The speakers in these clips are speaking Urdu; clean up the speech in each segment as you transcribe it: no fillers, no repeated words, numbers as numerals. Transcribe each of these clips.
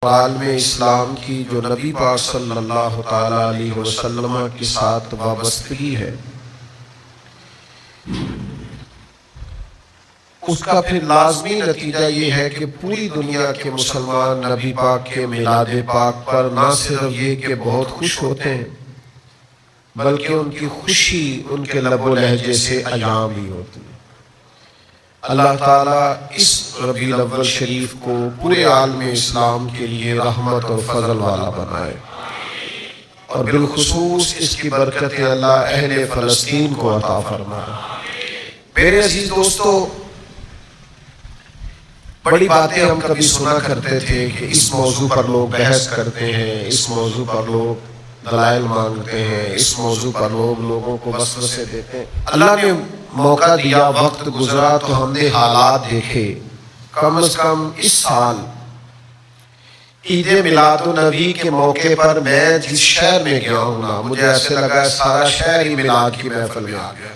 عالم اسلام کی جو نبی پاک صلی اللہ تعالیٰ علیہ وسلم کے ساتھ وابستگی ہے، اس کا پھر لازمی نتیجہ یہ ہے کہ پوری دنیا کے مسلمان نبی پاک کے میلاد پاک پر نہ صرف یہ کہ بہت خوش ہوتے ہیں، بلکہ ان کی خوشی ان کے لب و لہجے سے عیاں بھی ہوتی ہے۔ اللہ تعالیٰ اس ربیع الاول شریف کو پورے عالم اسلام کے لیے رحمت اور فضل والا بنائے، اور بالخصوص اس کی برکتیں اللہ اہل فلسطین کو عطا فرمائے۔ میرے عزیز دوستو، بڑی باتیں ہم کبھی سنا کرتے تھے کہ اس موضوع پر لوگ بحث کرتے ہیں، اس موضوع پر لوگ دلائل مانگتے ہیں، اس موضوع پر لوگ لوگوں کو وسوسے دیتے ہیں۔ اللہ نے موقع دیا، وقت گزرا تو ہم نے حالات دیکھے۔ کم از کم اس سال عید میلاد النبی کے موقع پر میں جس شہر میں گیا ہوں نا، مجھے ایسے لگا سارا شہر ہی میلاد کی محفل میں آ گیا۔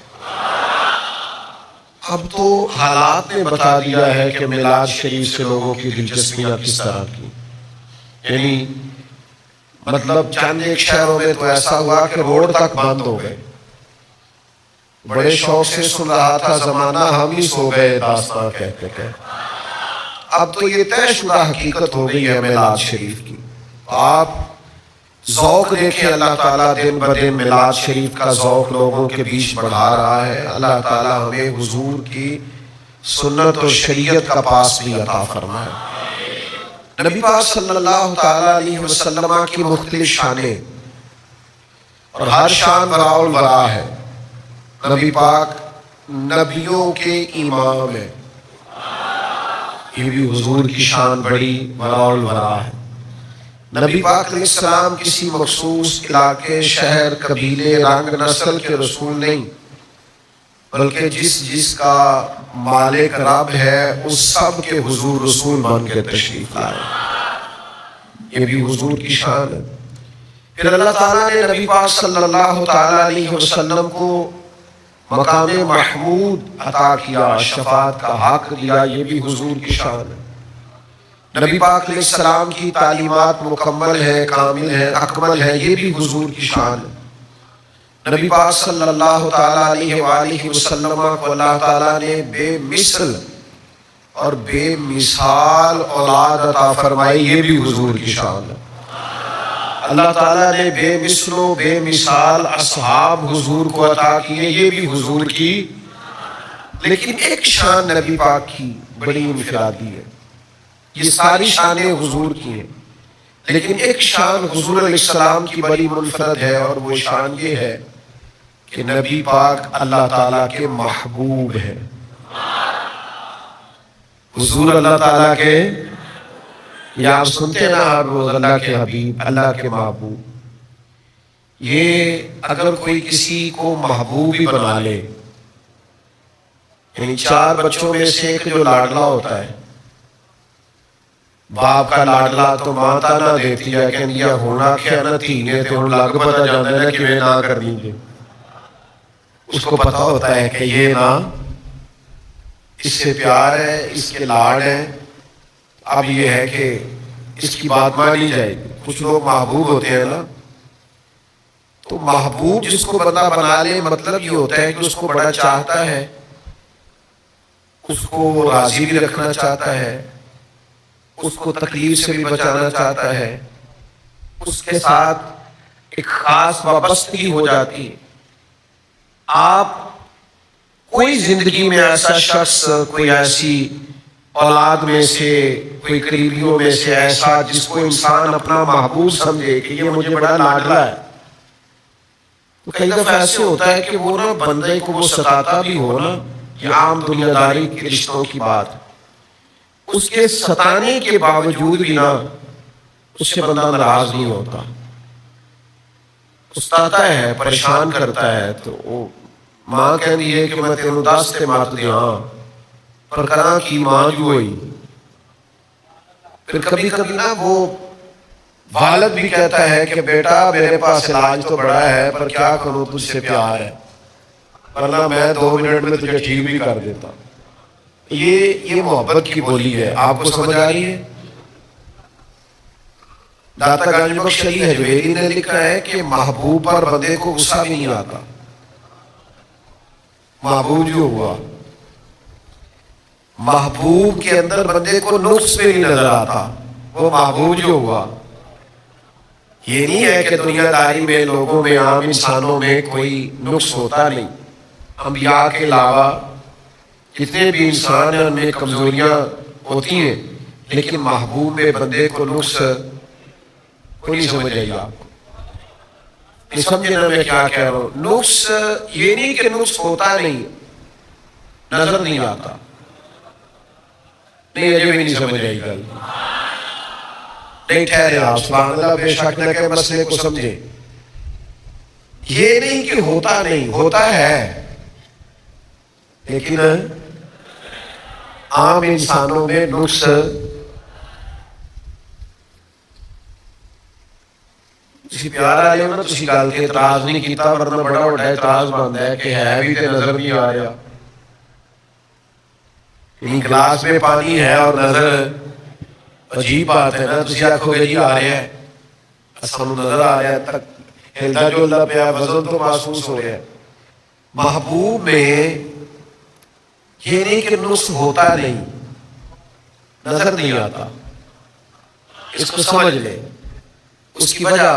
اب تو حالات نے بتا دیا ہے کہ میلاد شریف سے لوگوں کی دلچسپیاں کس طرح کی، یعنی مطلب چند ایک شہروں میں تو ایسا ہوا کہ روڈ تک بند ہو گئے۔ بڑے شوق سے سن رہا تھا زمانہ، ہم ہی سو گئے داستان کہتے کہتے۔ اب تو یہ طے شدہ حقیقت ہو گئی ہے میلاد شریف کی۔ آپ ذوق دیکھیں، اللہ تعالیٰ دن بدن میلاد شریف کا ذوق لوگوں کے بیچ بڑھا رہا ہے۔ اللہ تعالیٰ ہمیں حضور کی سنت اور شریعت کا پاس بھی عطا فرمائے۔ نبی پاک صلی اللہ تعالیٰ علیہ وسلم کی مختلف شانیں، اور ہر شان وراء الورا ہے۔ نبی پاک نبیوں کے امام ہے، یہ بھی حضور کی شان بڑی وراء الورا ہے۔ نبی پاک علیہ السلام کسی مخصوص علاقے، شہر، قبیلے، رنگ، نسل کے رسول نہیں، بلکہ جس کا مالک رب ہے اس سب کے حضور رسول بن کے تشریف لائے۔ یہ بھی حضور کی شان ہے۔ پھر اللہ تعالیٰ نے نبی پاک صلی اللہ تعالیٰ علیہ وسلم کو مقام محمود عطا کیا، شفاعت کا حق دیا، یہ بھی حضور کی شان ہے۔ نبی پاک علیہ السلام کی تعلیمات مکمل ہے، کامل ہے، اکمل ہے، یہ بھی حضور کی شان ہے۔ نبی پاک صلی اللہ تعالیٰ علیہ وآلہ وسلم کو اللہ تعالیٰ نے بے مثل اور بے مثال اولاد عطا فرمائی، یہ بھی حضور کی شان ہے۔ اللہ تعالیٰ نے بے مثل و بے مثال اصحاب حضور کو عطا کیے، یہ بھی حضور کی۔ لیکن ایک شان نبی پاک کی بڑی انفرادی ہے، یہ ساری شانیں حضور کی ہیں، لیکن ایک شان حضور علیہ السلام کی بڑی منفرد ہے، اور وہ شان یہ ہے کہ نبی پاک اللہ تعالیٰ کے محبوب ہیں۔ حضور اللہ تعالیٰ کے، یا آپ سنتے نا ہر روز اللہ کے حبیب، اللہ کے محبوب۔ یہ اگر کوئی کسی کو محبوب ہی بنا لے، یعنی چار بچوں میں سے ایک جو لاڈلا ہوتا ہے، باپ کا لاڈلا تو ماں تانا دیتی ہے کہ یہ ہونا کیا نہ تینے تے ہن لگ پتا جاندے نا کہ نہ کرنی دے۔ اس کو پتا ہوتا ہے کہ یہ نا اس سے پیار ہے، اس کے لاڈ ہے، اب یہ ہے کہ اس کی بات مانی جائے گی۔ کچھ لوگ محبوب ہوتے ہیں نا، تو محبوب جس کو بندہ بنا لے، مطلب یہ ہوتا ہے کہ اس کو بڑا چاہتا ہے، اس کو راضی بھی رکھنا چاہتا ہے، اس کو تکلیف سے بھی بچانا چاہتا ہے، اس کے ساتھ ایک خاص وابستگی ہو جاتی ہے۔ آپ کوئی زندگی میں ایسا شخص، کوئی ایسی اولاد میں سے، کوئی قریبیوں میں سے ایسا جس کو انسان اپنا محبوب سمجھے کہ یہ مجھے بڑا لاڈلا ہے، تو کئی دفعہ ایسے ہوتا ہے کہ وہ نا بندے کو وہ ستاتا بھی ہو نا، یہ عام دنیا داری کے رشتوں کی بات، اس کے ستانے کے باوجود بھی نا اس سے بندہ ناراض نہیں ہوتا، ستاتا ہے، پریشان کرتا ہے، تو وہ ماں کہتی ہے کہ میں تینوں داستے مات دیاں پر کراں کی ماں جو ہوئی۔ پھر کبھی کبھی نا وہ والد بھی کہتا ہے کہ بیٹا میرے پاس علاج تو بڑا ہے، پر کیا کروں تجھ سے پیار ہے، ورنہ میں 2 منٹ میں تجھے ٹھیک بھی کر دیتا۔ یہ محبت کی بولی ہے، آپ کو سمجھ آ رہی ہے؟ داتا گنج بخش علی حجویری نے لکھا ہے کہ محبوب پر بندے کو غصہ بھی نہیں آتا. محبوب جو ہوا، محبوب کے اندر بندے کو نقص بھی نہیں نظر آتا. وہ محبوب جو ہوا، یہ نہیں ہے کہ دنیا داری میں لوگوں میں عام انسانوں میں کوئی نقص ہوتا نہیں. انبیاء کے علاوہ کتنے بھی انسان ہیں ان میں کمزوریاں ہوتی ہیں، لیکن محبوب میں بندے کو نقص کوئی نہیں سمجھ آئی. آپ کو نہیں سمجھے نا میں کیا کہہ رہا ہوں؟ نقص یہ نہیں کہ نقص ہوتا نہیں، نظر نہیں آتا. نہیں اجے بھی نہیں سمجھ آئی گل. نہیں ٹھہرے آپ، سبحان اللہ، بے شک نہ کہ مسئلے کو سمجھے. یہ نہیں کہ ہوتا نہیں، ہوتا ہے، لیکن عام انسانوں میں نقص. تسی پیار آئے ہو نا، تسی گل کے اعتراض نہیں کیتا، ورنہ بڑا بڑا اعتراض بنتا ہے کہ ہے بھی تے نظر نہیں آ رہا. یعنی گلاس میں پانی ہے اور نظر، عجیب بات ہے نا. تسی آکھو گے جی آ رہا ہے، سانو نظر آ رہا ہے، تک ہلدا جلدا پیا، وزن تو محسوس ہو رہا ہے. محبوب میں یہ نہیں کہ نقص ہوتا نہیں، نظر نہیں آتا. اس کو سمجھ لے. اس کی وجہ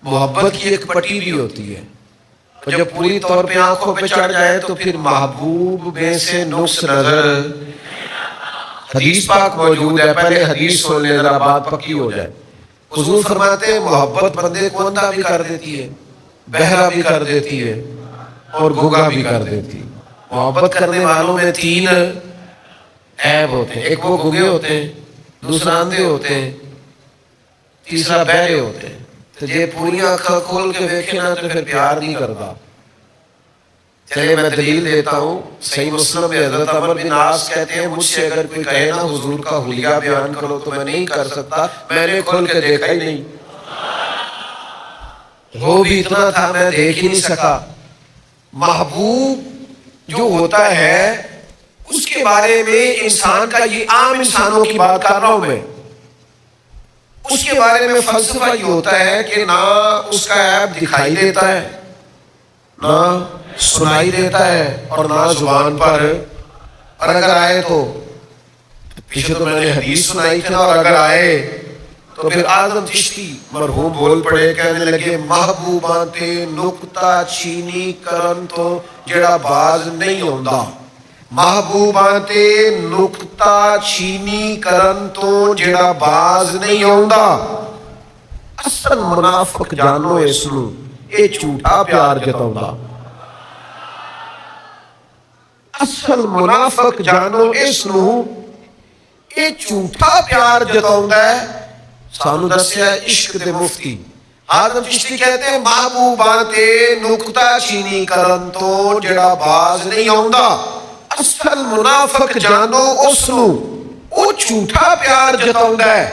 محبت کی ایک پٹی بھی ہوتی ہے، اور جب پوری طور پہ آنکھوں پہ چڑھ جائے تو پھر محبوب میں سے نقص نظر. حدیث پاک موجود ہے، پہلے حدیث سن لے ذرا بات پکی ہو جائے. حضور فرماتے ہیں محبت بندے کو اندھا بھی کر دیتی ہے، بہرا بھی کر دیتی ہے، اور گنگا بھی کر دیتی ہے. محبت کرنے والوں میں 3 عیب ہوتے ہیں. ایک وہ گنگے ہوتے ہیں، دوسرا اندھے ہوتے ہیں، تیسرا بہرے ہوتے ہیں. تو جے پوری آنکھاں کھول کے دیکھے نا تو پھر پیار نہیں کرتا. چلے میں دلیل دیتا ہوں. صحیح مسلم میں حضرت عمر بن عاص کہتے ہیں مجھ سے اگر کوئی کہے نا حضور کا حلیہ بیان کرو تو میں نہیں کر سکتا، میں نے کھول کے دیکھا ہی نہیں. وہ بھی اتنا تھا میں دیکھ ہی نہیں سکا. محبوب جو ہوتا ہے اس کے بارے میں انسان کا، یہ عام انسانوں کی بات کر رہا ہوں میں، اس کے بارے میں فلسفہ یہ ہوتا ہے کہ نہ اس کا عیب دکھائی دیتا ہے، نہ سنائی دیتا ہے، اور نہ زبان پر. اور اگر آئے تو پیچھے تو میں نے حدیث سنائی تھی، اور اگر آئے تو پھر اعظم چشتی مرحوم بول پڑے، کہنے لگے محبوباں تے نکتہ چینی کرن تو جڑا باز نہیں ہوندا. محبوباں تے نکتہ چینی کرن تو جڑا باز نہیں ہوندا. اصل منافق جانو اس نو، اے جھوٹا پیار جتاوندا. اصل منافق جانو اس نو، اے جھوٹا پیار جتاوندا ہے. سانو دسیا عشق دے مفتی اعظم چشتی کہتے ہیں محبوباں تے نکتہ چینی کرن تو جڑا باز نہیں ہوندا. اصل منافق جانو اس نو، او جھوٹا پیار جتاوندا ہے.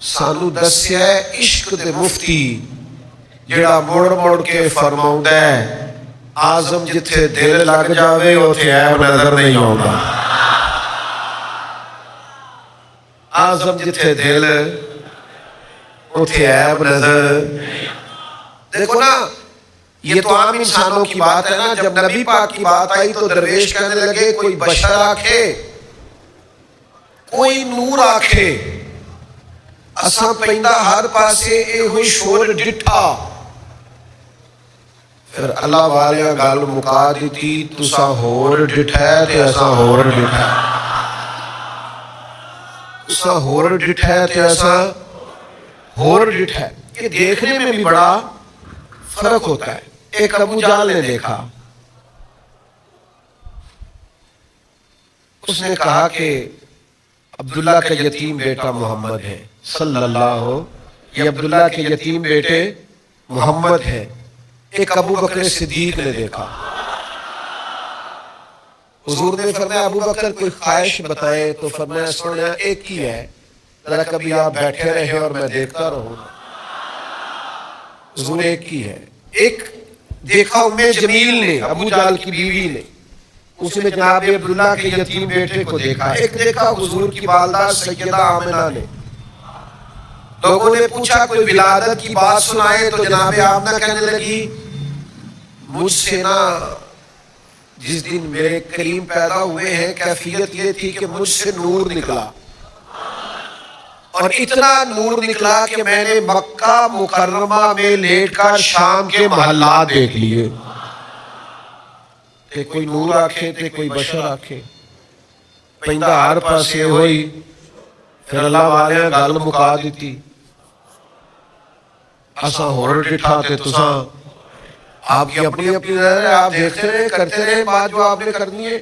سانو دسیا عشق دے مفتی جڑا مڑ مڑ کے فرماوندا ہے اعظم جتھے دل لگ جاوے اوتھے عیب نظر نہیں آوندا. اعظم جتھے دل اوتھے عیب نظر. دیکھو نا، یہ تو عام انسانوں کی بات ہے نا. جب نبی پاک کی بات آئی تو درویش کہنے لگے کوئی بشر آکھے، کوئی نور آکھے، اساں پیندا ہر پاسے اے ہوئی شور ڈٹھا. پھر اللہ والیاں گل مکا دیتی، تساں ہور ڈٹھا ہے تے اساں ہور ڈٹھا ہے. تساں ہور ڈٹھا ہے تے اساں ہور ڈٹھا ہے. یہ دیکھنے میں بھی بڑا فرق ہوتا ہے. ایک ابو جہل نے دیکھا، اس نے کہا کہ عبداللہ کا یتیم بیٹا محمد ہے صلی اللہ، یہ عبداللہ کے یتیم بیٹے محمد ہے. ایک ابو بکر صدیق نے دیکھا. حضور نے فرمایا ابو بکر کوئی خواہش بتائے، تو فرمایا سونا ایک ہی ہے، ذرا کبھی آپ بیٹھے رہے اور میں دیکھتا رہوں. حضور ایک ہی ہے. ایک دیکھا ام جمیل نے، ابو جہل کی بیوی نے، اس میں جناب عبداللہ کے یتیم بیٹے کو دیکھا. ایک دیکھا حضور کی والدہ سیدہ آمنہ نے. لوگوں نے پوچھا کوئی ولادت کی بات سنائے، تو جناب آمنہ کہنے لگی مجھ سے نا جس دن میرے کریم پیدا ہوئے ہیں کیفیت یہ تھی کہ مجھ سے نور نکلا، اور اتنا نور نکلا کہ میں نے مکہ مکرمہ میں لیٹ کر شام کے محلات دیکھ لیے، تے کوئی نور آکھے تے کوئی بشر آکھے، پہندہ ہر پاسے ہوئی، پھر اللہ والے گل مکا دیتی، اساں ہور ڈٹھا تے تساں آپ کی اپنی اپنی نظر ہے، آپ دیکھتے رہے کرتے رہے بات جو آپ نے کرنی ہے،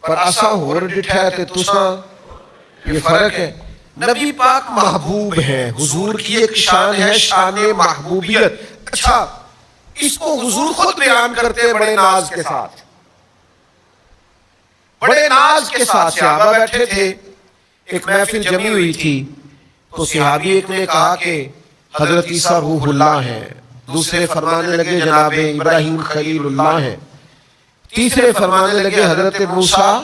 پر اساں ہور ڈٹھا تے تساں، یہ فرق ہے۔ نبی پاک محبوب ہے، حضور کی ایک شان ہے شان محبوبیت۔ اچھا اس کو حضور خود بیان کرتے ہیں بڑے ناز کے ساتھ، بڑے ناز کے ساتھ۔ صحابہ بیٹھے تھے، ایک محفل جمی ہوئی تھی، تو صحابی ایک نے کہا کہ حضرت عیسیٰ روح اللہ ہے، دوسرے فرمانے لگے جناب ابراہیم خلیل اللہ ہے، تیسرے فرمانے لگے حضرت موسیٰ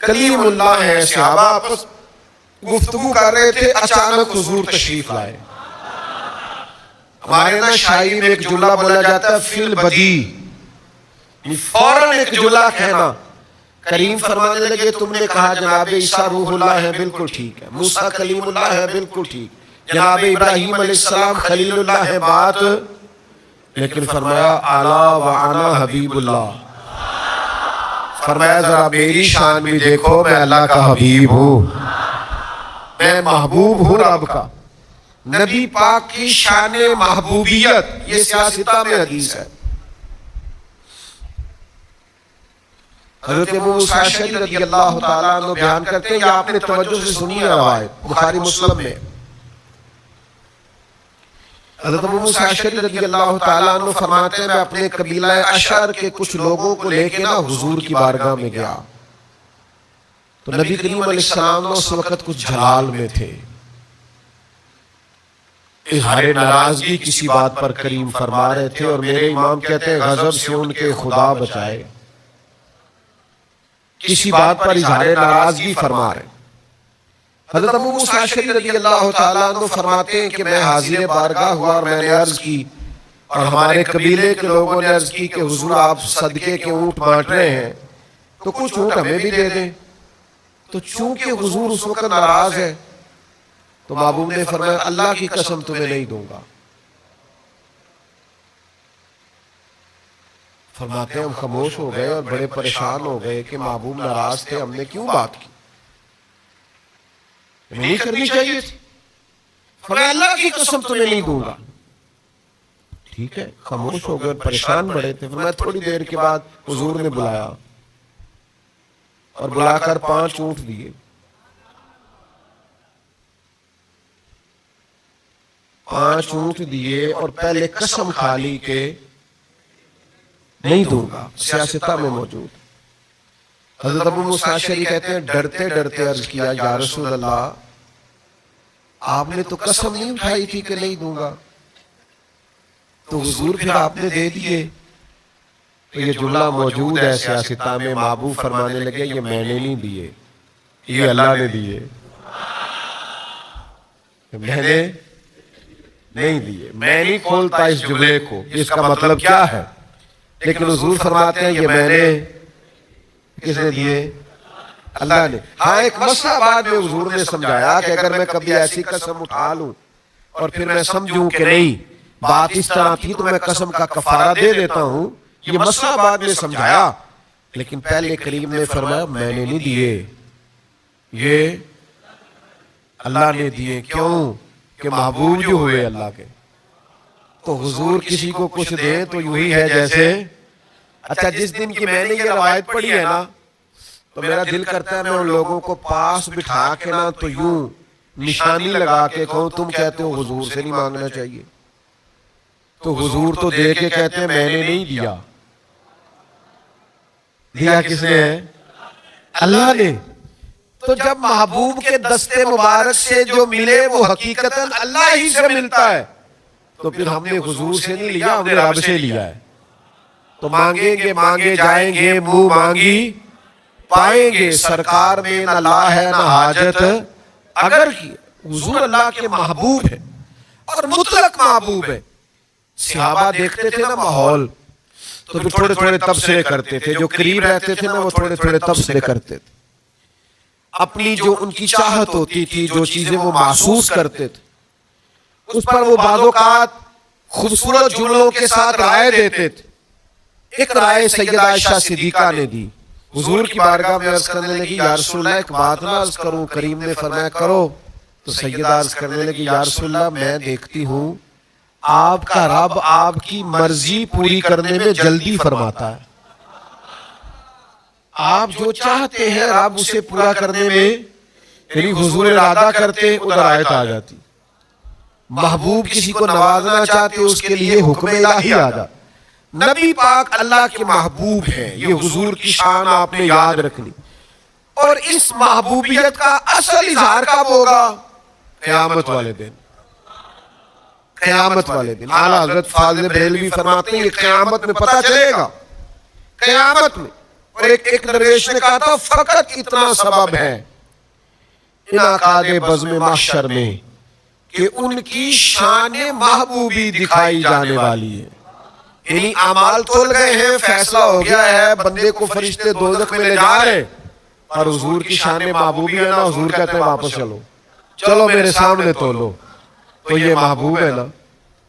کلیم اللہ ہے۔ صحابہ آپس گفتگو کر رہے تھے، اچانک حضور تشریف لائے۔ ہمارے نا شاعری میں ایک جملہ بولا جاتا ہے فی البدی، فوراً ایک جملہ کہنا۔ کریم فرمانے لگے تم نے کہا جناب عیسیٰ روح اللہ ہے، بالکل ٹھیک ہے، موسیٰ کلیم اللہ ہے، بالکل ٹھیک، جناب ابراہیم علیہ السلام خلیل اللہ ہے، بات، لیکن فرمایا اعلیٰ وعنا حبیب اللہ، فرمایا ذرا میری شان بھی دیکھو، میں اللہ کا حبیب ہوں، میں محبوب ہوں رب کا۔ نبی پاک کی شان محبوبیت، یہ سیاستہ میں حدیث ہے۔ حضرت ابو موسیٰ اشعری رضی اللہ تعالیٰ عنہ بیان کرتے ہیں، یا آپ نے توجہ سے سنی ہے روایت بخاری مسلم میں، حضرت ابو موسیٰ اشعری رضی اللہ تعالیٰ عنہ فرماتے ہیں میں اپنے قبیلہ اشعر کے کچھ لوگوں کو لے کے نا حضور کی بارگاہ میں گیا، تو نبی کریم علیہ السلام اس وقت کچھ جلال میں تھے، اظہار ناراضگی کسی بات پر کریم فرما رہے تھے، اور میرے امام کہتے ہیں غضب سے ان کے خدا بچائے، کسی بات پر اظہار ناراضگی فرما رہے۔ حضرت ابو موسیٰ اشعری رضی اللہ تعالیٰ عنہ فرماتے ہیں کہ میں حاضر بارگاہ ہوا، اور میں نے عرض کی، اور ہمارے قبیلے کے لوگوں نے عرض کی کہ حضور آپ صدقے کے اونٹ بانٹ رہے ہیں تو کچھ اونٹ ہمیں بھی دے دیں، تو چونکہ حضور اس وقت ناراض ہے تو محبوب نے فرمایا اللہ کی قسم تمہیں نہیں دوں گا۔ فرماتے ہیں ہم خاموش ہو گئے اور بڑے پریشان ہو گئے کہ محبوب ناراض تھے، ہم نے کیوں بات کی، نہیں کرنی چاہیے تھی۔ فرمایا اللہ کی قسم تمہیں نہیں دوں گا۔ ٹھیک ہے، خاموش ہو گئے اور پریشان بڑے تھے۔ فرمایا تھوڑی دیر کے بعد حضور نے بلایا اور بلا کر 5 اونٹ دیے، 5 اونٹ دیے اور پہلے قسم کھا لی کہ نہیں دوں گا، سیاستہ میں موجود۔ حضرت ابو موسیٰ اشعری کہتے ہیں ڈرتے ڈرتے عرض کیا یا رسول اللہ آپ نے تو قسم نہیں اٹھائی تھی کہ نہیں دوں گا، تو حضور پھر آپ نے دے دیے۔ تو یہ جملہ موجود ہے سیاستہ میں، محبوب فرمانے لگے یہ میں نے نہیں دیے، یہ اللہ نے دیے، میں نے نہیں دیے، میں نہیں کھولتا اس جملے کو، اس کا مطلب کیا ہے، لیکن حضور فرماتے ہیں یہ میں نے، کس نے دیے؟ اللہ نے۔ ہاں ایک مسئلہ بعد میں حضور نے سمجھایا کہ اگر میں کبھی ایسی قسم اٹھا لوں اور پھر میں سمجھوں کہ نہیں بات اس طرح تھی تو میں قسم کا کفارہ دے دیتا ہوں، یہ مسئلہ بعد میں سمجھایا، لیکن پہلے کریم نے فرمایا میں نے نہیں دیے، یہ اللہ نے دیے۔ کیوں کہ محبوب جو ہوئے اللہ کے، تو حضور کسی کو کچھ دیں تو یوں ہی ہے جیسے، اچھا جس دن کی میں نے یہ روایت پڑھی ہے نا تو میرا دل کرتا ہے میں ان لوگوں کو پاس بٹھا کے نا تو یوں نشانی لگا کے کہوں تم کہتے ہو حضور سے نہیں مانگنا چاہیے، تو حضور تو دے کے کہتے ہیں میں نے نہیں دیا، دیا کس نے ہے؟ اللہ نے۔ تو جب محبوب کے دستے مبارک سے جو ملے وہ حقیقتاً اللہ ہی سے ملتا ہے، تو پھر ہم نے حضور سے نہیں لیا، ہم نے رب سے لیا ہے۔ تو مانگیں گے مانگے جائیں گے، منہ مانگی پائیں گے، سرکار میں نہ لا ہے نہ حاجت اگر کی۔ حضور اللہ کے محبوب ہیں اور مطلق محبوب ہے. صحابہ دیکھتے تھے نا ماحول تو پھر تھوڑے تھوڑے تبصرے کرتے تھے. جو قریب رہتے تھے نا وہ تھوڑے تھوڑے تبصرے کرتے تھے. اپنی جو ان کی چاہت ہوتی تھی, جو چیزیں وہ محسوس کرتے تھے, اس پر وہ بعض اوقات خوبصورت جملوں کے ساتھ رائے دیتے تھے. ایک رائے سیدہ عائشہ صدیقہ نے دی. حضور کی بارگاہ میں عرض کرنے لگی یا رسول اللہ ایک بات نہ عرض کروں. کریم نے فرمایا کرو. تو سیدہ عرض کرنے لگی یا رسول اللہ میں دیکھتی ہوں آپ کا رب آپ کی مرضی پوری کرنے میں جلدی فرماتا ہے. آپ جو چاہتے ہیں رب اسے پورا کرنے میں, یعنی حضور ارادہ کرتے ادھر آیت آ جاتی. محبوب کسی کو نوازنا چاہتے اس کے لیے حکم الہی آ جاتا. نبی پاک اللہ کے محبوب ہیں, یہ حضور کی شان آپ نے یاد رکھ لی. اور اس محبوبیت کا اصل اظہار کب ہوگا؟ قیامت والے دن. قیامت والے دن اعلیٰ حضرت فاضل بریلوی فرماتے ہیں یہ قیامت میں پتہ چلے گا. قیامت میں. اور ایک درویش نے کہا تھا فقط اتنا سبب ہے انعقاد بزم محشر میں کہ ان کی شان محبوبی دکھائی جانے والی ہے. یعنی اعمال تول گئے ہیں, فیصلہ ہو گیا ہے, بندے کو فرشتے دوزخ میں لے جا رہے, اور حضور کی شان محبوبی ہے نا. حضور کہتے ہیں واپس چلو, چلو میرے سامنے تولو. تو یہ محبوب ہے نا.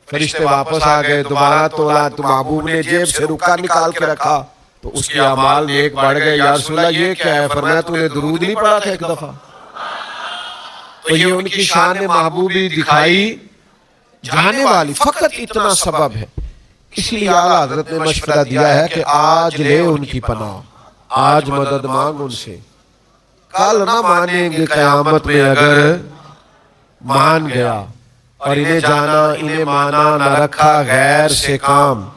فرشتے واپس آ گئے, دوبارہ تولا تو محبوب نے جیب سے رکا نکال کے رکھا تو اس کے اعمال نیک بڑھ گئے. یا رسول اللہ یہ کیا ہے؟ فرمایا تو نے درود نہیں پڑھا تھا ایک دفعہ. تو یہ ان کی شان محبوبی دکھائی جانے والی فقط اتنا سبب ہے. اسی لیے اعلیٰ حضرت نے مشورہ دیا ہے کہ آج لے ان کی پناہ, آج مدد مانگ ان سے. کل نہ مانیں گے قیامت میں اگر مان گیا. اور انہیں جانا انہیں مانا نہ رکھا غیر سے کام.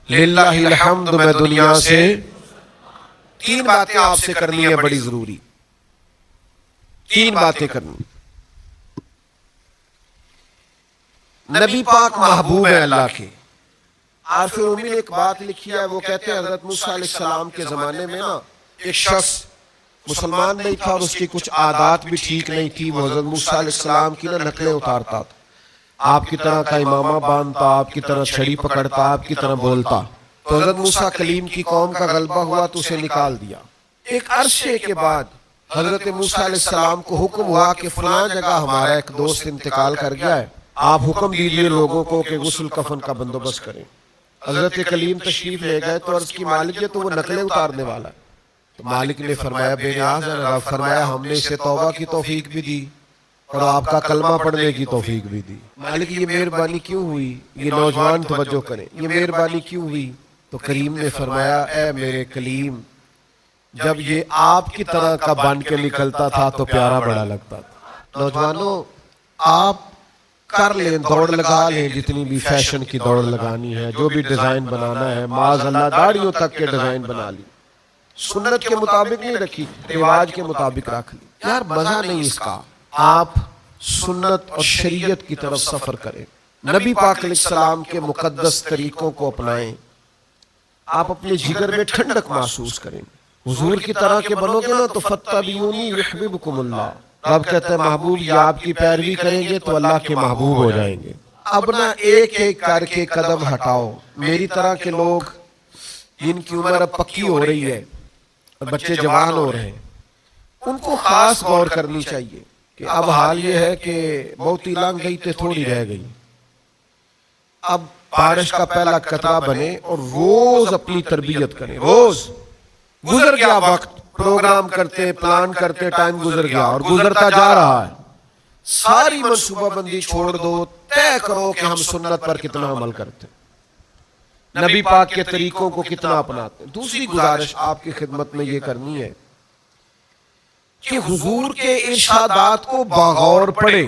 للہ الحمد میں دنیا سے. تین باتیں آپ سے کرنی ہے بڑی ضروری. تین باتیں کرنی. نبی پاک محبوب ہے اللہ کے. عارف رومی نے ایک بات لکھی ہے, وہ کہتے ہیں حضرت موسیٰ علیہ السلام کے زمانے میں نا ایک شخص مسلمان نہیں تھا اور اس کی کچھ عادات بھی ٹھیک نہیں تھی. وہ حضرت موسیٰ علیہ السلام کی نا نقلیں اتارتا تھا. آپ کی طرح کا امامہ باندھتا, آپ کی طرح چھڑی پکڑتا, آپ کی طرح بولتا. تو حضرت موسیٰ کلیم کی قوم کا غلبہ ہوا تو اسے نکال دیا. ایک عرصے کے بعد حضرت موسیٰ علیہ السلام کو حکم ہوا کہ فلاں جگہ ہمارا ایک دوست انتقال کر گیا ہے, آپ حکم دیجئے لوگوں کو کہ غسل کفن کا بندوبست کریں. حضرت کلیم تشریف لے گئے تو عرض کی مالک یہ تو وہ نقلیں اتارنے والا ہے. تو مالک نے فرمایا بے نیاز ہے رب. فرمایا ہم نے اسے توبہ کی توفیق بھی دی اور آپ کا کلمہ پڑھنے کی توفیق بھی دی. مالک یہ مہربانی کیوں ہوئی؟ یہ نوجوان توجہ کریں, یہ مہربانی کیوں ہوئی؟ تو کریم نے فرمایا اے میرے کلیم, جب یہ آپ کی طرح کا بن کے نکلتا تھا تو پیارا بڑا لگتا تھا. نوجوانوں آپ کر لیں, دوڑ لگا لیں, جتنی بھی فیشن کی دوڑ لگانی ہے, جو بھی ڈیزائن بنانا ہے, معاذ اللہ داڑھیوں تک کے ڈیزائن بنا لی. سنت کے مطابق نہیں رکھی, رواج کے مطابق رکھ لی. یار مزہ نہیں اس کا. آپ سنت اور شریعت کی طرف سفر کریں, نبی پاک علیہ السلام کے مقدس طریقوں کو اپنائیں. آپ اپنے جگر میں ٹھنڈک محسوس کریں. حضور کی طرح کے بنو گے نا تو فَاتَّبِعُونِی یُحْبِبْکُمُ اللَّہ. رب کہتے ہیں محبوب یہ آپ کی پیروی کریں گے تو اللہ کے محبوب ہو جائیں گے. اب نہ ایک ایک کر کے قدم ہٹاؤ. میری طرح کے لوگ جن کی عمر اب پکی ہو رہی ہے اور بچے جوان ہو رہے ہیں, ان کو خاص غور کرنی چاہیے کہ اب حال یہ ہے کہ بہت ہی لنگ گئی تھے تھوڑی رہ گئی. اب بارش کا پہلا قطرہ بنے اور روز اپنی تربیت کریں. روز گزر گیا وقت, پروگرام کرتے پلان کرتے ٹائم گزر گیا اور گزرتا جا رہا ہے. ساری منصوبہ بندی چھوڑ دو, طے کرو کہ ہم سنت پر کتنا عمل کرتے, نبی پاک کے طریقوں کو کتنا اپناتے. دوسری گزارش آپ کی خدمت میں یہ کرنی ہے کہ حضور کے ارشادات کو بغور پڑھیں,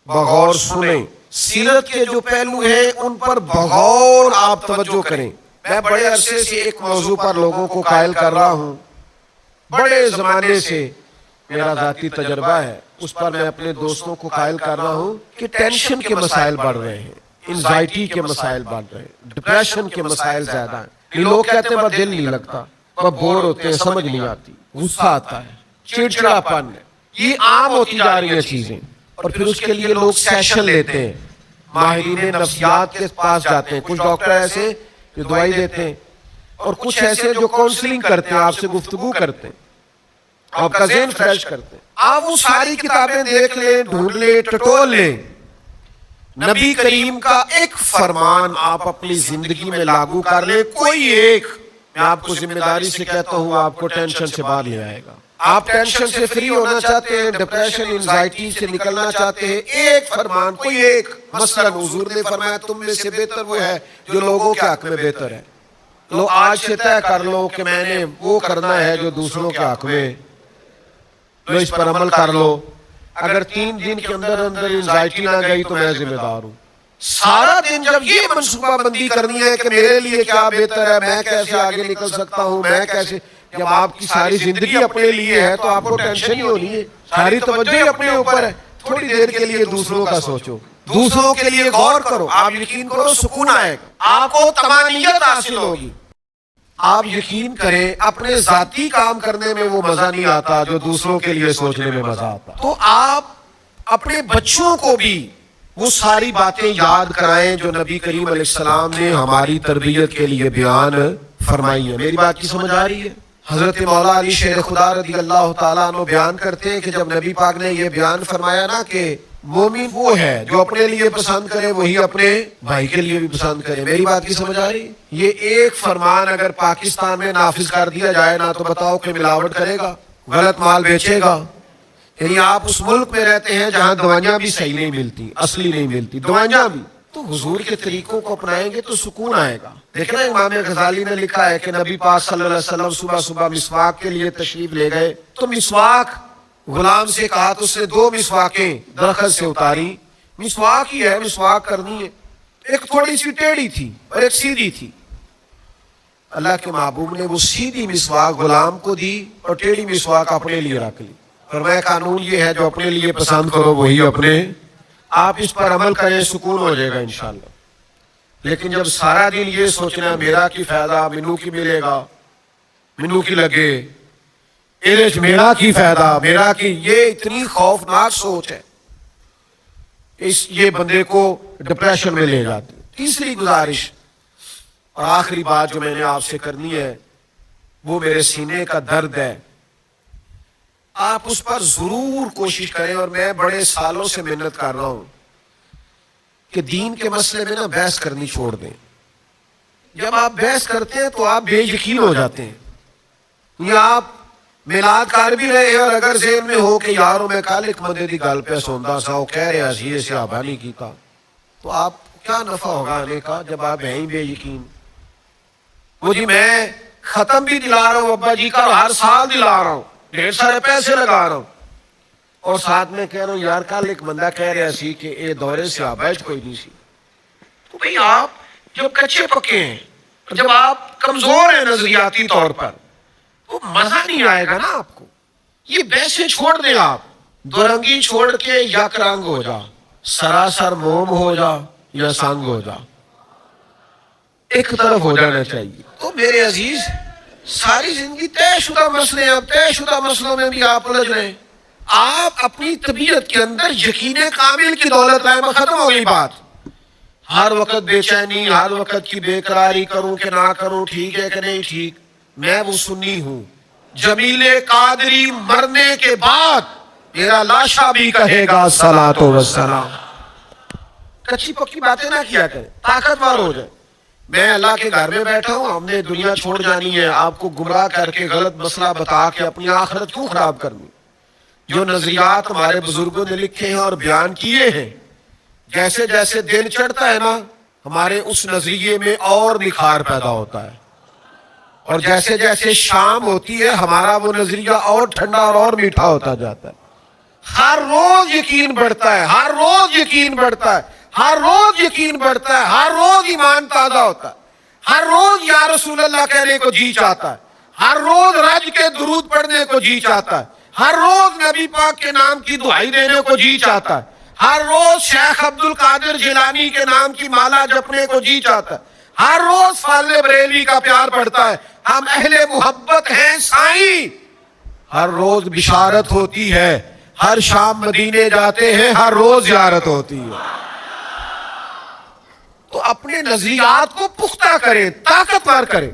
بغور سنیں. سیرت کے جو پہلو ہیں ان پر بغور آپ توجہ کریں. میں بڑے عرصے سے ایک موضوع پر لوگوں کو قائل کر رہا ہوں, بڑے زمانے سے میرا ذاتی تجربہ ہے, اس پر میں اپنے دوستوں کو قائل کر رہا ہوں کہ ٹینشن کے مسائل بڑھ رہے ہیں, انزائٹی کے مسائل بڑھ رہے ہیں, ڈپریشن کے مسائل زیادہ ہیں. لوگ کہتے ہیں بس دل نہیں لگتا, بس بور ہوتے ہیں, سمجھ نہیں آتی, غصہ آتا ہے, چڑچڑا پن ہے, یہ عام ہوتی جا رہی ہیں چیزیں. اور پھر اس کے لیے لوگ سیشن لیتے ہیں، ماہرین نفسیات کے پاس جاتے ہیں. کچھ ڈاکٹر ایسے جو دوائی دیتے ہیں اور کچھ ایسے جو کاؤنسلنگ کرتے ہیں، آپ سے گفتگو کرتے ہیں، آپ کا ذہن فریش کرتے ہیں. آپ وہ ساری کتابیں دیکھ لیں، ڈھونڈ لیں، ٹٹول لیں، نبی کریم کا ایک فرمان آپ اپنی زندگی میں لاگو کر لیں. کوئی ایک، میں آپ کو ذمہ داری سے کہتا ہوں، آپ کو ٹینشن سے باہر لے آئے گا. آپ ٹینشن سے فری ہونا چاہتے ہیں، ڈپریشن انزائٹی سے نکلنا چاہتے ہیں، ایک فرمان، کوئی ایک. مثلا حضور نے فرمایا تم میں سے بہتر وہ ہے جو لوگوں کے حق میں بہتر ہے. لو آج سے طے کر لو کہ میں نے وہ کرنا ہے جو دوسروں کے حق میں، لو اس پر عمل کر لو. اگر 3 دن کے اندر انزائٹی نہ گئی تو میں ذمہ دار ہوں. سارا دن جب یہ منصوبہ بندی کرنی ہے کہ میرے لیے کیا بہتر ہے، میں کیسے آگے نکل سکتا ہوں، میں کیسے، جب آپ کی ساری زندگی اپنے لیے ہے تو آپ کو ٹینشن ہی ہونی ہے، ساری توجہ ہی اپنے اوپر ہے. تھوڑی دیر کے لیے دوسروں کا سوچو، دوسروں کے لیے غور کرو، آپ یقین کرو سکون آئے گا، آپ کو طمانینت حاصل ہوگی. آپ یقین کریں اپنے ذاتی کام کرنے میں وہ مزہ نہیں آتا جو دوسروں کے لیے سوچنے میں مزہ آتا. تو آپ اپنے بچوں کو بھی وہ ساری باتیں یاد کرائیں جو نبی کریم علیہ السلام نے ہماری تربیت کے لیے بیان فرمائی ہے. میری بات کی سمجھ آ رہی ہے؟ حضرت مولا علی شیر خدا رضی اللہ تعالیٰ عنہ بیان کرتے ہیں کہ جب نبی پاک نے یہ بیان فرمایا نا کہ مومن وہ ہے جو اپنے لیے پسند کرے وہی اپنے بھائی کے لیے بھی پسند کرے. میری بات کی سمجھ آ رہی؟ یہ ایک فرمان اگر پاکستان میں نافذ کر دیا جائے نا تو بتاؤ کہ ملاوٹ کرے گا، غلط مال بیچے گا. یعنی آپ اس ملک میں رہتے ہیں جہاں دوائیاں بھی صحیح نہیں ملتی، اصلی نہیں ملتی دوائیاں بھی، تو حضور کے طریقوں کو اپنائیں گے تو سکون آئے گا. دیکھنا امام غزالی نے لکھا ہے کہ نبی پاک صلی اللہ علیہ وسلم صبح صبح مسواک کے لیے تشریف لے گئے تو مسواک غلام سے کہا تو اس نے 2 مسواکیں درخت سے اتاری. مسواک ہی ہے، مسواک کرنی ہے. ایک تھوڑی سی ٹیڑھی تھی اور ایک سیدھی تھی. اللہ کے محبوب نے وہ سیدھی مسواک غلام کو دی اور ٹیڑھی مسواک اپنے لیے رکھ لی. فرمایا قانون یہ ہے جو اپنے لیے پسند کرو وہی اپنے، آپ اس پر عمل کریں سکون ہو جائے گا انشاءاللہ. لیکن جب سارا دن یہ سوچنا میرا کی فائدہ، منو کی ملے گا، منو کی لگے، میرا کی فائدہ، میرا کی، یہ اتنی خوفناک سوچ ہے یہ بندے کو ڈپریشن میں لے جاتی. تیسری گزارش اور آخری بات جو میں نے آپ سے کرنی ہے وہ میرے سینے کا درد ہے، آپ اس پر ضرور کوشش کریں. اور میں بڑے سالوں سے محنت کر رہا ہوں کہ دین کے مسئلے میں نا بحث کرنی چھوڑ دیں. جب آپ بحث کرتے ہیں تو آپ بے یقین ہو جاتے ہیں. یا آپ میلاد کر بھی رہے ہیں اور اگر ذہن میں ہو کہ یاروں میں کل ایک بندے دی گل پہ سوندا سا وہ کہہ رہا سی اسے آبا نہیں کیتا، تو آپ کیا نفع ہوگا آنے کا جب آپ ہیں ہی بے یقین. وہ جی میں ختم بھی دلا رہا ہوں ابا جی کا، ہر سال دلا رہا ہوں، 1.5 سارے پیسے لگا رہا ہوں، اور ساتھ میں کہہ رہا ہوں یار کل ایک بندہ کہہ رہا سی کہ اے دورے سے آبائج کوئی نہیں سی. تو بھئی آپ جب کچے پکے ہیں، جب آپ کمزور ہیں نظریاتی طور پر، تو مزہ نہیں آئے گا نا آپ کو. یہ بحثیں چھوڑ دیں، آپ دو رنگی چھوڑ کے یک رنگ ہو جا، سراسر موم ہو جا یا سنگ ہو جا، ایک طرف ہو جانا چاہیے. تو میرے عزیز ساری زندگی طے شدہ مسئلے ہیں، اب طے شدہ مسئلوں میں بھی آپ الجھ رہے ہیں. آپ اپنی طبیعت کے اندر یقین کامل کی دولت لائیں، ختم ہو گئی بات. ہر وقت بے چینی، ہر وقت کی بے قراری، کروں کہ نہ کروں، ٹھیک ہے کہ نہیں ٹھیک. میں وہ سنی ہوں، جمیل قادری مرنے کے بعد میرا لاشا بھی کہے گا الصلاۃ والسلام. کچی پکی باتیں نہ کیا کریں، طاقتور ہو جائے. میں اللہ کے گھر میں بیٹھا ہوں، ہم نے دنیا چھوڑ جانی ہے، آپ کو گمراہ کر کے غلط مسئلہ بتا کے اپنی آخرت کیوں خراب کرنی. جو نظریات ہمارے بزرگوں نے لکھے ہیں اور بیان کیے ہیں، جیسے جیسے دن چڑھتا ہے نا ہمارے اس نظریے میں اور نکھار پیدا ہوتا ہے، اور جیسے جیسے شام ہوتی ہے ہمارا وہ نظریہ اور ٹھنڈا اور میٹھا ہوتا جاتا ہے. ہر روز یقین بڑھتا ہے، ہر روز یقین بڑھتا ہے، ہر روز یقین بڑھتا ہے، ہر روز ایمان تازہ ہوتا ہے، ہر روز یا رسول اللہ کہنے کو جی چاہتا ہے، ہر روز رج کے درود پڑھنے کو جی چاہتا ہے، ہر روز نبی پاک کے نام کی دعائی دینے کو جی چاہتا ہے، ہر روز شیخ عبد القادر جیلانی کے نام کی مالا جپنے کو جی چاہتا ہے، ہر روز فاضل بریلوی کا پیار پڑھتا ہے. ہم اہل محبت ہیں سائیں. ہر روز بشارت ہوتی ہے ہر شام مدینے جاتے ہیں، ہر روز زیارت ہوتی ہے۔ تو اپنے نظریات کو پختہ کریں، طاقتور کریں۔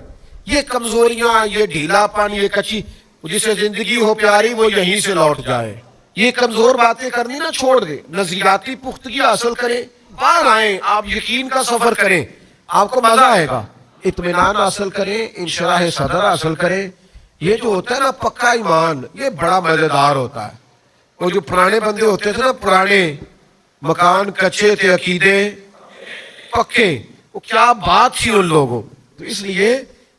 یہ کمزوریاں، یہ ڈھیلا پن، یہ کچی، جسے زندگی ہو پیاری وہ یہیں سے لوٹ جائے۔ یہ کمزور باتیں کرنی نہ چھوڑ دے، نظریاتی پختگی حاصل کریں، باہر آئیں، آپ یقین کا سفر کریں، آپ کو مزہ آئے گا۔ اطمینان حاصل کریں، انشراح صدر حاصل کریں۔ یہ جو ہوتا ہے نا پکا ایمان، یہ بڑا مزیدار ہوتا ہے۔ وہ جو پرانے بندے ہوتے تھے نا، پرانے مکان کچے تھے، عقیدے پکے، وہ کیا بات تھی ان لوگوں۔ تو اس لیے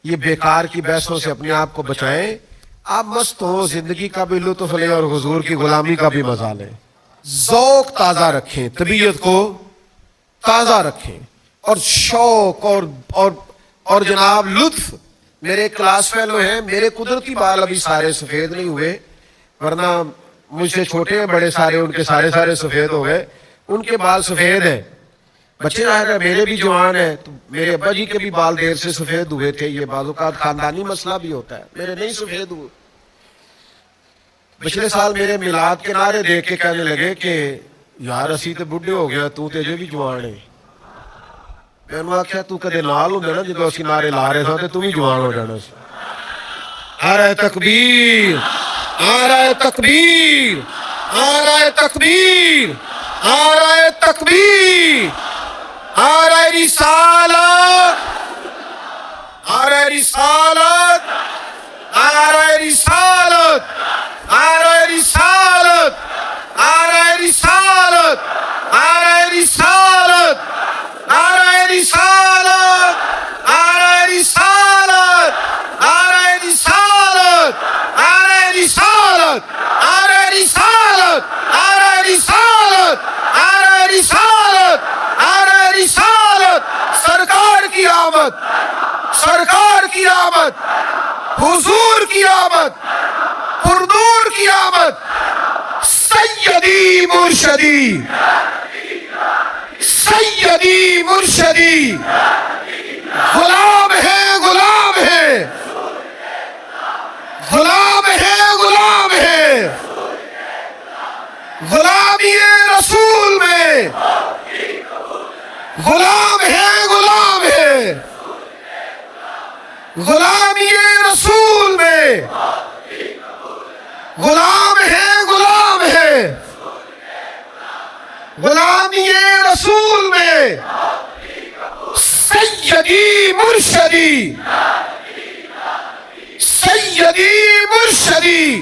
یہ بیکار کی بحثوں سے اپنے آپ کو بچائیں۔ آپ مست ہو، زندگی کا بھی لطف لیں اور حضور کی غلامی کا بھی مزہ لیں۔ ذوق تازہ رکھیں، طبیعت کو تازہ رکھیں، اور شوق اور جناب لطف۔ میرے کلاس فیلو ہیں، میرے قدرتی بال ابھی سارے سفید نہیں ہوئے، ورنہ مجھ سے چھوٹے ہیں بڑے سارے، ان کے سارے سفید ہو گئے، ان کے بال سفید ہیں۔ بچے آئے، میرے بھی جوان ہیں، تو میرے ابا جی کے بھی بال دیر سے سفید ہوئے تھے۔ یہ بعض اوقات خاندانی مسئلہ بھی ہوتا ہے، میرے نہیں سفید ہوئے۔ پچھلے سال میرے میلاد کے نعرے دیکھ کے کہنے لگے کہ یار اسی تے بڈھے ہو گیا، تو تیجے بھی جوان ہے۔ میں نے آخیا تو کدے نال ہوں نا جدو اسی نعرے لا رہے تھے، تو بھی جوان ہو جانا سی۔ نعرہ تکبیر، نعرہ تکبیر، نعرہ تکبیر، نعرہ تکبیر، نعرہ رسالت، نعرہ رسالت، نعرہ رسالت، نعرہ رسالت، نعرہ رسالت، نعرہ رسالت، نعرہ رسالت، نعرہ رسالت، نعرہ رسالت، نعرہ رسالت، نعرہ رسالت، نعرہ رسالت، نعرہ رسالت، نعرہ رسالت۔ سرکار کی آمد، سرکار کی آمد، حضور کی آمد، پردور کی آمد، سیدی مرشدی، سیدی مرشدی، غلام ہے، غلام ہے، غلام ہے، غلام ہے، غلامی رسول میں، غلام ہے، غلام ہے، غلامی رسول میں، غلام ہے، غلام ہے، غلامی رسول میں، سیدی مرشدی، سیدی مرشدی۔